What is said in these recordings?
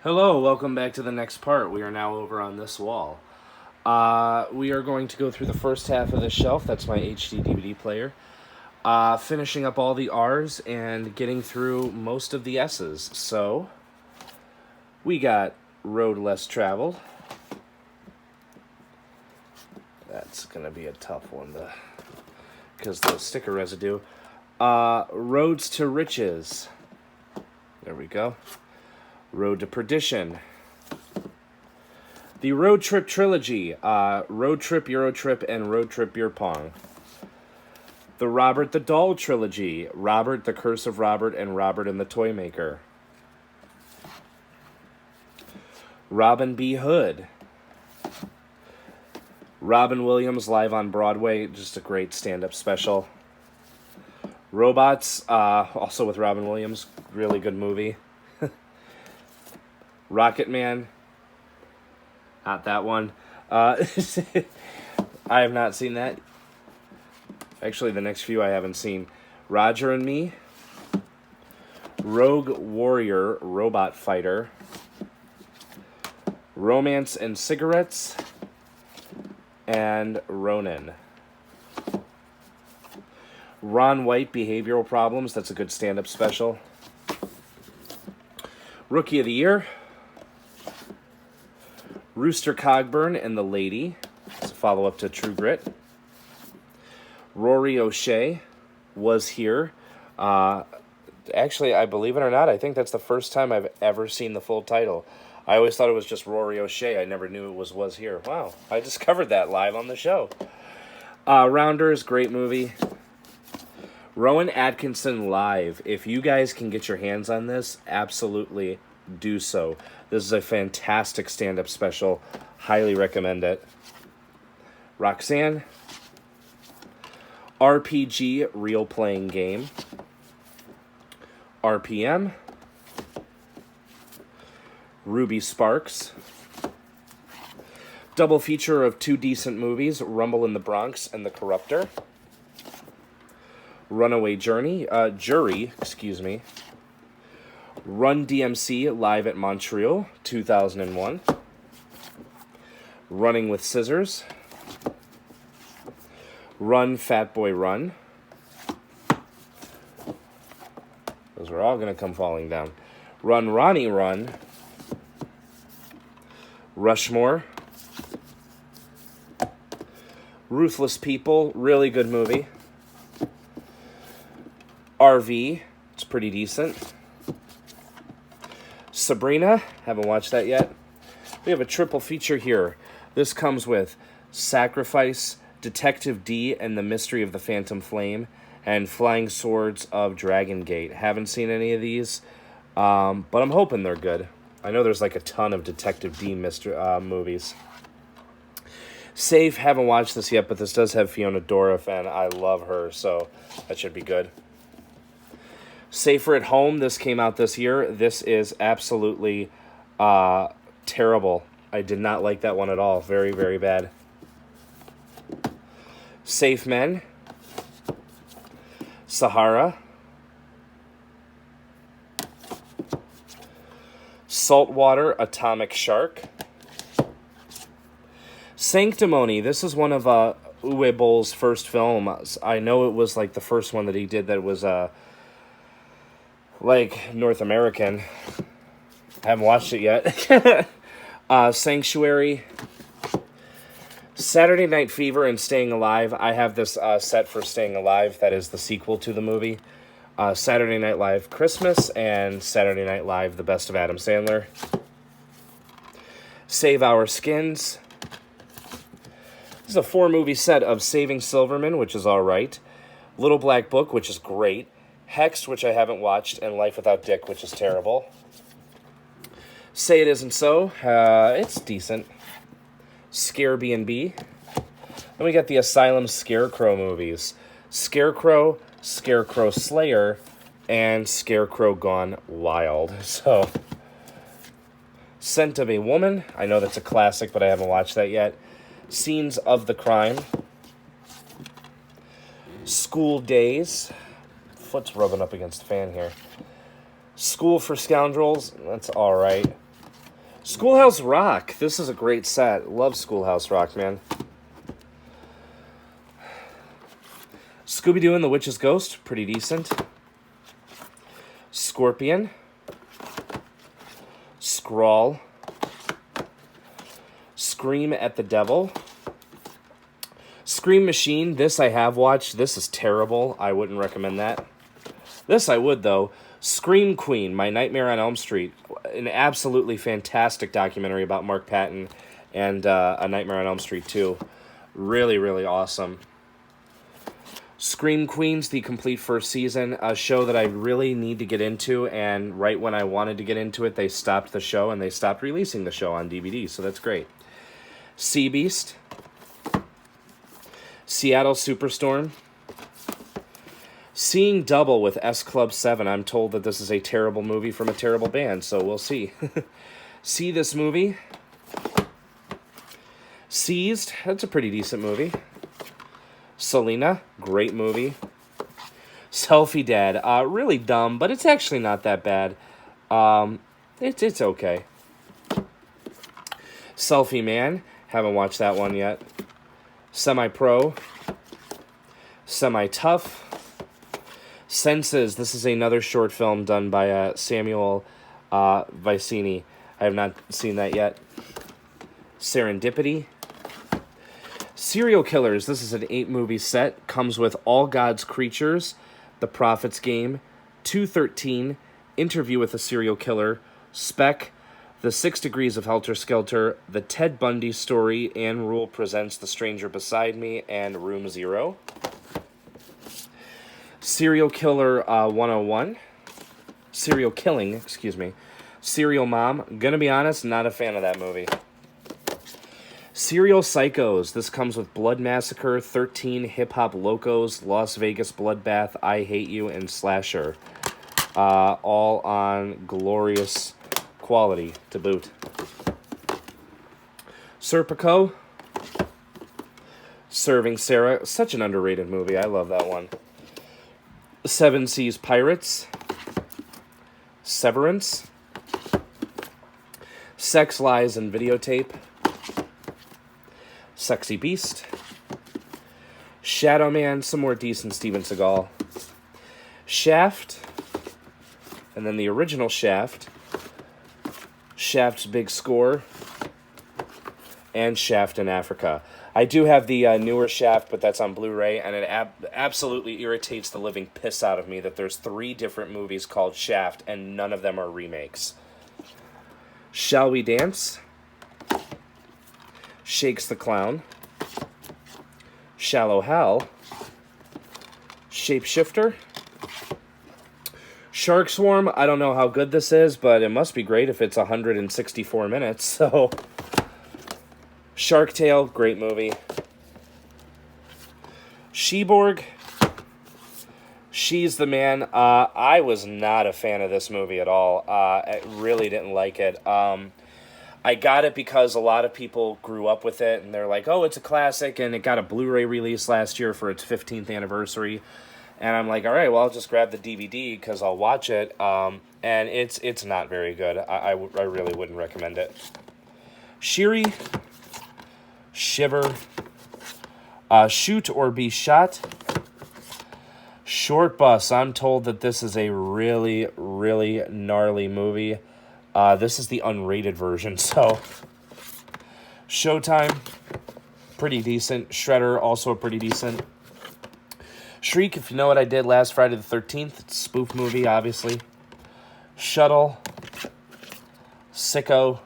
Hello, welcome back to the next part. We are now over on this wall. We are going to go through the first half of this shelf. That's my HD DVD player. Finishing up all the R's and getting through most of the S's. So, we got Road Less Traveled. That's going to be a tough one because the sticker residue. Roads to Riches. There we go. Road to Perdition. The Road Trip Trilogy. Road Trip, Euro Trip, and Road Trip Beer Pong. The Robert the Doll Trilogy. Robert, The Curse of Robert, and Robert and the Toy Maker. Robin B. Hood. Robin Williams live on Broadway. Just a great stand-up special. Robots, also with Robin Williams. Really good movie. Rocket Man. Not that one. I have not seen that. Actually, the next few I haven't seen. Roger and Me. Rogue Warrior Robot Fighter. Romance and Cigarettes. And Ronin. Ron White Behavioral Problems. That's a good stand-up special. Rookie of the Year. Rooster Cogburn and the Lady. It's a follow-up to True Grit. Rory O'Shea Was Here. Actually, I believe it or not, I think that's the first time I've ever seen the full title. I always thought it was just Rory O'Shea. I never knew it was Here. Wow, I discovered that live on the show. Rounders, great movie. Rowan Atkinson Live. If you guys can get your hands on this, absolutely do so. This is a fantastic stand-up special. Highly recommend it. Roxanne. RPG Real Playing Game. RPM. Ruby Sparks. Double feature of two decent movies, Rumble in the Bronx and The Corruptor. Runaway Jury. Run DMC Live at Montreal, 2001. Running with Scissors. Run, Fat Boy, Run. Those are all going to come falling down. Run, Ronnie, Run. Rushmore. Ruthless People, really good movie. RV, it's pretty decent. Sabrina, haven't watched that yet. We have a triple feature here. This comes with Sacrifice, Detective D and the Mystery of the Phantom Flame, and Flying Swords of Dragon Gate. Haven't seen any of these, but I'm hoping they're good. I know there's like a ton of Detective D movies. Safe, haven't watched this yet, but this does have Fiona Dourif, and I love her, so that should be good. Safer at Home, this came out this year. This is absolutely terrible. I did not like that one at all. Very, very bad. Safe Men. Sahara. Saltwater Atomic Shark. Sanctimony. This is one of Uwe Boll's first films. I know it was like the first one that he did that was like North American. Haven't watched it yet. Sanctuary. Saturday Night Fever and Staying Alive. I have this set for Staying Alive. That is the sequel to the movie. Saturday Night Live Christmas and Saturday Night Live The Best of Adam Sandler. Save Our Skins. This is a 4-movie set of Saving Silverman, which is alright. Little Black Book, which is great. Hexed, which I haven't watched, and Life Without Dick, which is terrible. Say It Isn't So. It's decent. Scare B&B. Then we got the Asylum Scarecrow movies. Scarecrow, Scarecrow Slayer, and Scarecrow Gone Wild. So, Scent of a Woman. I know that's a classic, but I haven't watched that yet. Scenes of the Crime. School Days. Foot's rubbing up against the fan here. School for Scoundrels, that's alright. Schoolhouse Rock. This is a great set. Love Schoolhouse Rock, man. Scooby-Doo and the Witch's Ghost. Pretty decent. Scorpion. Scrawl. Scream at the Devil. Scream Machine. This I have watched. This is terrible. I wouldn't recommend that. This I would, though. Scream Queen, My Nightmare on Elm Street. An absolutely fantastic documentary about Mark Patton and A Nightmare on Elm Street 2. Really, really awesome. Scream Queens, the complete first season. A show that I really need to get into, and right when I wanted to get into it, they stopped the show, and they stopped releasing the show on DVD, so that's great. Sea Beast. Seattle Superstorm. Seeing Double with S Club 7. I'm told that this is a terrible movie from a terrible band, so we'll see. See This Movie. Seized. That's a pretty decent movie. Selena. Great movie. Selfie Dad. Really dumb, but it's actually not that bad. It's okay. Selfie Man. Haven't watched that one yet. Semi-Pro. Semi-Tough. Senses. This is another short film done by Samuel Vicini. I have not seen that yet. Serendipity. Serial Killers. This is an 8-movie set. Comes with All God's Creatures, The Prophet's Game, 213, Interview with a Serial Killer, Spec, The 6 Degrees of Helter Skelter, The Ted Bundy Story, Anne Rule Presents The Stranger Beside Me, and Room Zero. Serial Killer 101. Serial Killing, excuse me. Serial Mom. Gonna be honest, not a fan of that movie. Serial Psychos. This comes with Blood Massacre, 13, Hip Hop Locos, Las Vegas Bloodbath, I Hate You, and Slasher. All on glorious quality to boot. Serpico. Serving Sarah. Such an underrated movie. I love that one. Seven Seas Pirates. Severance. Sex, Lies, and Videotape. Sexy Beast. Shadow Man, some more decent Steven Seagal. Shaft. And then the original Shaft. Shaft's Big Score. And Shaft in Africa. I do have the newer Shaft, but that's on Blu-ray, and it absolutely irritates the living piss out of me that there's 3 different movies called Shaft, and none of them are remakes. Shall We Dance? Shakes the Clown. Shallow Hal. Shapeshifter. Shark Swarm, I don't know how good this is, but it must be great if it's 164 minutes, so... Shark Tale, great movie. Sheborg. She's the Man. I was not a fan of this movie at all. I really didn't like it. I got it because a lot of people grew up with it, and they're like, oh, it's a classic, and it got a Blu-ray release last year for its 15th anniversary. And I'm like, all right, well, I'll just grab the DVD because I'll watch it. And it's not very good. I really wouldn't recommend it. Shiri. Shiver. Shoot or Be Shot. Short Bus. I'm told that this is a really, really gnarly movie. This is the unrated version, so... Showtime. Pretty decent. Shredder, also pretty decent. Shriek, if you know what I did last Friday the 13th. It's a spoof movie, obviously. Shuttle. Sicko.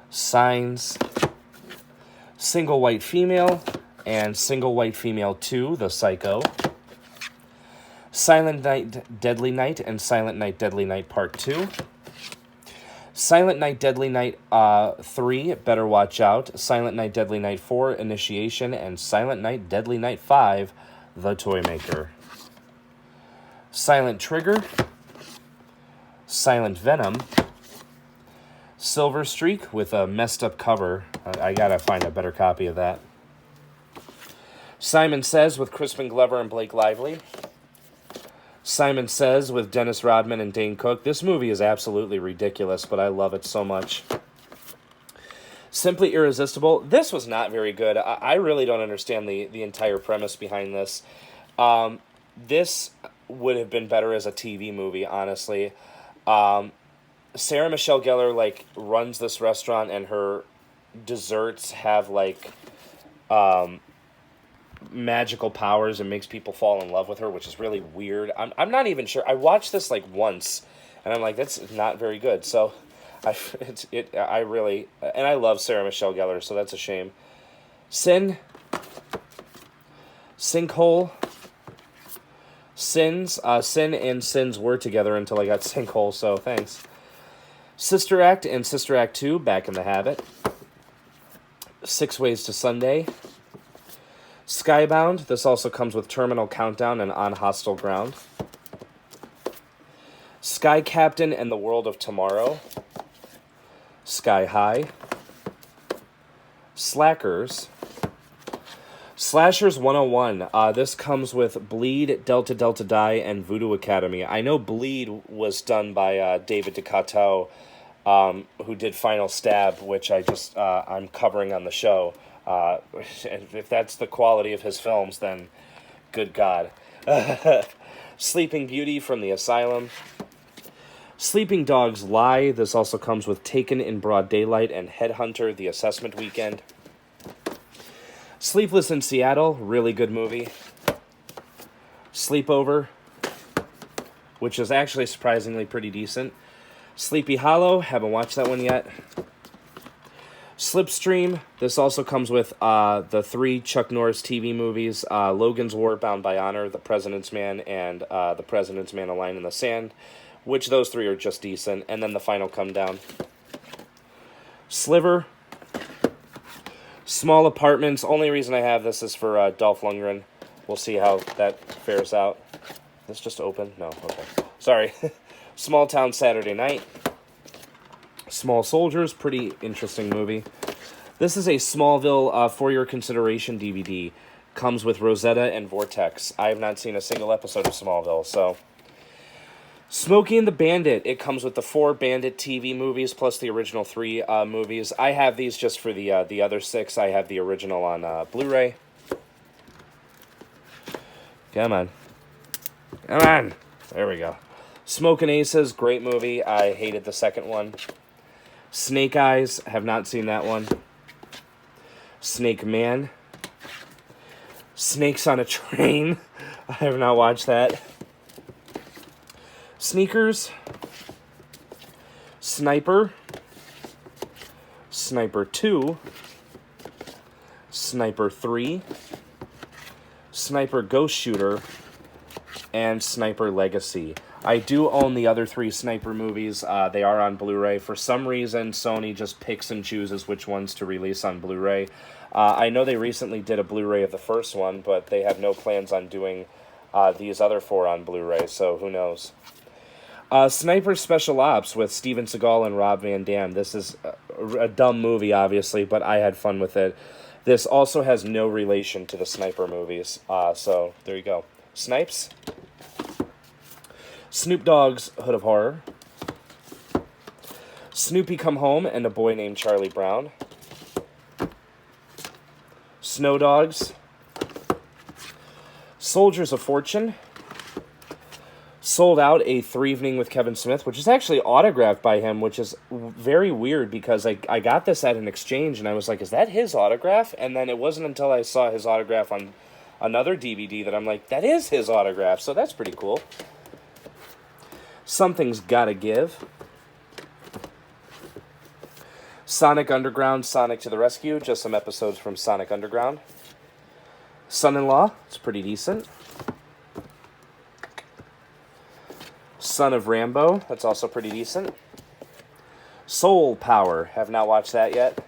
Signs. Single White Female, and Single White Female 2, The Psycho. Silent Night, Deadly Night, and Silent Night, Deadly Night Part 2. Silent Night, Deadly Night 3, Better Watch Out. Silent Night, Deadly Night 4, Initiation, and Silent Night, Deadly Night 5, The Toy Maker. Silent Trigger. Silent Venom. Silver Streak with a messed up cover. I gotta find a better copy of that. Simon Says with Crispin Glover and Blake Lively. Simon Says with Dennis Rodman and Dane Cook. This movie is absolutely ridiculous, but I love it so much. Simply Irresistible. This was not very good. I really don't understand the entire premise behind this. This would have been better as a TV movie, honestly. Sarah Michelle Gellar, like, runs this restaurant, and her desserts have, like, magical powers and makes people fall in love with her, which is really weird. I'm not even sure. I watched this, like, once, and I'm like, that's not very good. So, I really, and I love Sarah Michelle Gellar, so that's a shame. Sin, Sinkhole, Sins, Sin and Sins were together until I got Sinkhole, so thanks. Sister Act and Sister Act 2, Back in the Habit. 6 Ways to Sunday. Skybound, this also comes with Terminal Countdown and On Hostile Ground. Sky Captain and the World of Tomorrow. Sky High. Slackers. Slashers 101. This comes with Bleed, Delta Delta Die, and Voodoo Academy. I know Bleed was done by David DeCoteau, who did Final Stab, which I'm covering on the show. If that's the quality of his films, then good God. Sleeping Beauty from the Asylum. Sleeping Dogs Lie. This also comes with Taken in Broad Daylight and Headhunter, The Assessment Weekend. Sleepless in Seattle, really good movie. Sleepover, which is actually surprisingly pretty decent. Sleepy Hollow, haven't watched that one yet. Slipstream, this also comes with the 3 Chuck Norris TV movies, Logan's War, Bound by Honor, The President's Man, and The President's Man, A Line in the Sand, which those 3 are just decent, and then the final come down. Sliver, Small Apartments. Only reason I have this is for Dolph Lundgren. We'll see how that fares out. This just open? No, okay. Sorry. Small Town Saturday Night. Small Soldiers, pretty interesting movie. This is a Smallville For Your Consideration DVD. Comes with Rosetta and Vortex. I have not seen a single episode of Smallville, so... Smokey and the Bandit. It comes with the 4 Bandit TV movies plus the original 3 movies. I have these just for the other 6. I have the original on Blu-ray. Come on. Come on. There we go. Smokin' Aces, great movie. I hated the second one. Snake Eyes, have not seen that one. Snake Man. Snakes on a Train. I have not watched that. Sneakers, Sniper, Sniper 2, Sniper 3, Sniper Ghost Shooter, and Sniper Legacy. I do own the other 3 Sniper movies. They are on Blu-ray. For some reason, Sony just picks and chooses which ones to release on Blu-ray. I know they recently did a Blu-ray of the first one, but they have no plans on doing these other 4 on Blu-ray, so who knows. Sniper Special Ops with Steven Seagal and Rob Van Dam. This is a dumb movie, obviously, but I had fun with it. This also has no relation to the Sniper movies, so there you go. Snipes. Snoop Dogg's Hood of Horror. Snoopy Come Home and A Boy Named Charlie Brown. Snow Dogs. Soldiers of Fortune. Sold Out, a 3 Evening with Kevin Smith, which is actually autographed by him, which is very weird because I got this at an exchange and I was like, is that his autograph? And then it wasn't until I saw his autograph on another DVD that I'm like, that is his autograph, so that's pretty cool. Something's Gotta Give. Sonic Underground, Sonic to the Rescue, just some episodes from Sonic Underground. Son-in-Law, it's pretty decent. Son of Rambo, that's also pretty decent. Soul Power, have not watched that yet.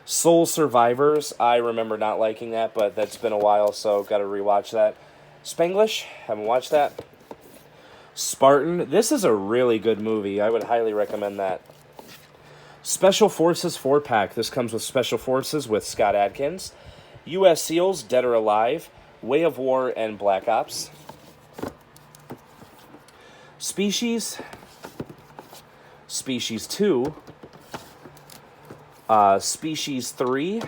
Soul Survivors, I remember not liking that, but that's been a while, so gotta rewatch that. Spanglish, haven't watched that. Spartan, this is a really good movie, I would highly recommend that. Special Forces 4-pack, this comes with Special Forces with Scott Adkins. U.S. SEALs, Dead or Alive, Way of War, and Black Ops. Species, Species 2, Species 3,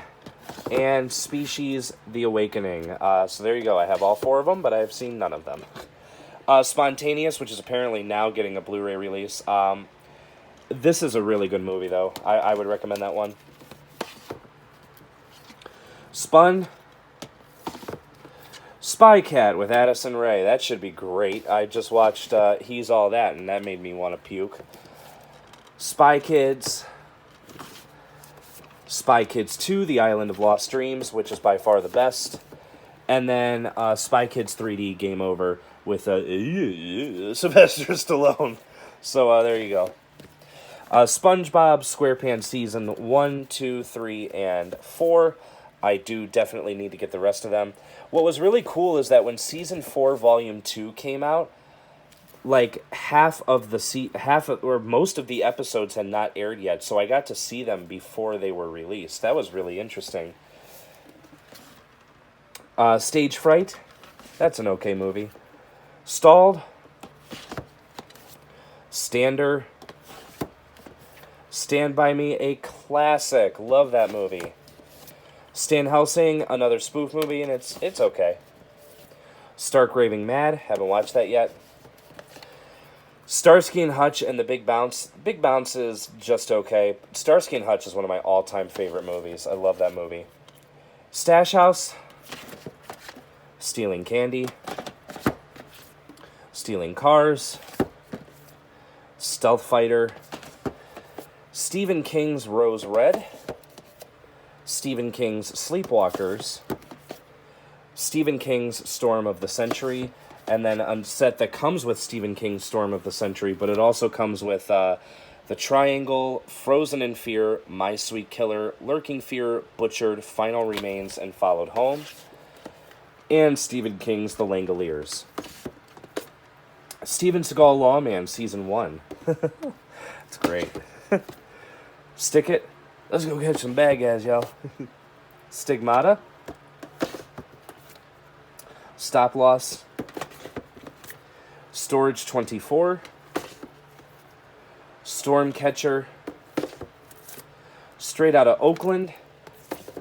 and Species The Awakening. So there you go. I have all 4 of them, but I have seen none of them. Spontaneous, which is apparently now getting a Blu-ray release. This is a really good movie, though. I would recommend that one. Spun, Spy Cat with Addison Rae. That should be great. I just watched He's All That, and that made me want to puke. Spy Kids, Spy Kids 2, The Island of Lost Dreams, which is by far the best. And then Spy Kids 3D Game Over with Sylvester Stallone. So there you go. SpongeBob SquarePants Season 1, 2, 3, and 4. I do definitely need to get the rest of them. What was really cool is that when Season 4 Volume 2 came out, like most of the episodes had not aired yet, so I got to see them before they were released. That was really interesting. Stage Fright, that's an okay movie. Stalled, Stander, Stand By Me, a classic. Love that movie. Stan Helsing, another spoof movie, and it's okay. Stark Raving Mad, haven't watched that yet. Starsky and Hutch and The Big Bounce. Big Bounce is just okay. Starsky and Hutch is one of my all-time favorite movies. I love that movie. Stash House, Stealing Candy, Stealing Cars, Stealth Fighter, Stephen King's Rose Red, Stephen King's Sleepwalkers, Stephen King's Storm of the Century, and then a set that comes with Stephen King's Storm of the Century, but it also comes with The Triangle, Frozen in Fear, My Sweet Killer, Lurking Fear, Butchered, Final Remains, and Followed Home, and Stephen King's The Langoliers. Steven Seagal Lawman, Season 1. That's great. Stick It. Let's go catch some bad guys, y'all. Stigmata. Stop Loss. Storage 24. Stormcatcher. Straight Outta Oakland.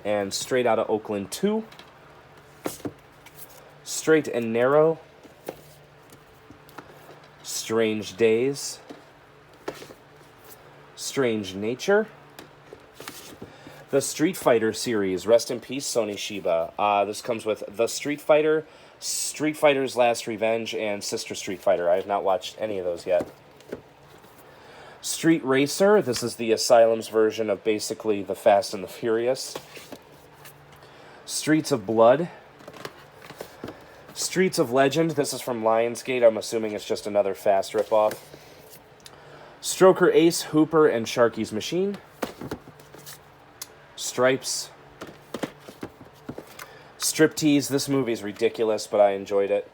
And Straight Outta Oakland 2. Straight and Narrow. Strange Days. Strange Nature. The Street Fighter series. Rest in peace, Sony Shiba. This comes with The Street Fighter, Street Fighter's Last Revenge, and Sister Street Fighter. I have not watched any of those yet. Street Racer. This is the Asylum's version of basically The Fast and the Furious. Streets of Blood. Streets of Legend. This is from Lionsgate. I'm assuming it's just another Fast ripoff. Stroker Ace, Hooper, and Sharky's Machine. Stripes. Striptease. This movie's ridiculous, but I enjoyed it.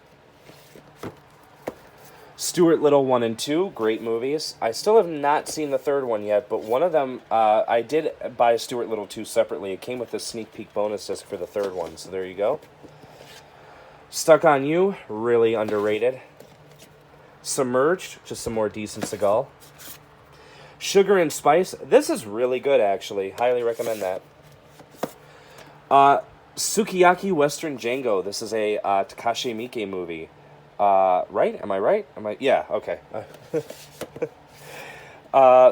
Stuart Little 1 and 2, great movies. I still have not seen the third one yet, but one of them, I did buy Stuart Little 2 separately. It came with a sneak peek bonus disc for the third one, so there you go. Stuck on You, really underrated. Submerged, just some more decent Seagal. Sugar and Spice, this is really good, actually. Highly recommend that. Sukiyaki Western Django, this is a Takashi Miike movie. Right? Am I right? Yeah, okay.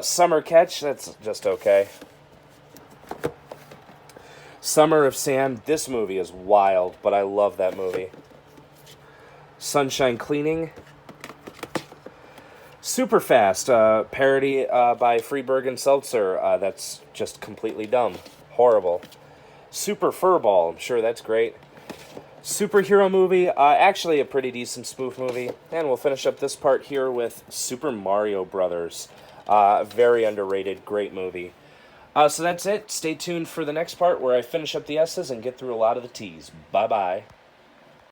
Summer Catch, that's just okay. Summer of Sam, this movie is wild, but I love that movie. Sunshine Cleaning. Super Fast, parody by Freeberg and Seltzer. That's just completely dumb. Horrible. Super Furball, I'm sure that's great. Superhero movie, actually a pretty decent spoof movie. And we'll finish up this part here with Super Mario Brothers. Very underrated, great movie. So that's it. Stay tuned for the next part where I finish up the S's and get through a lot of the T's. Bye-bye.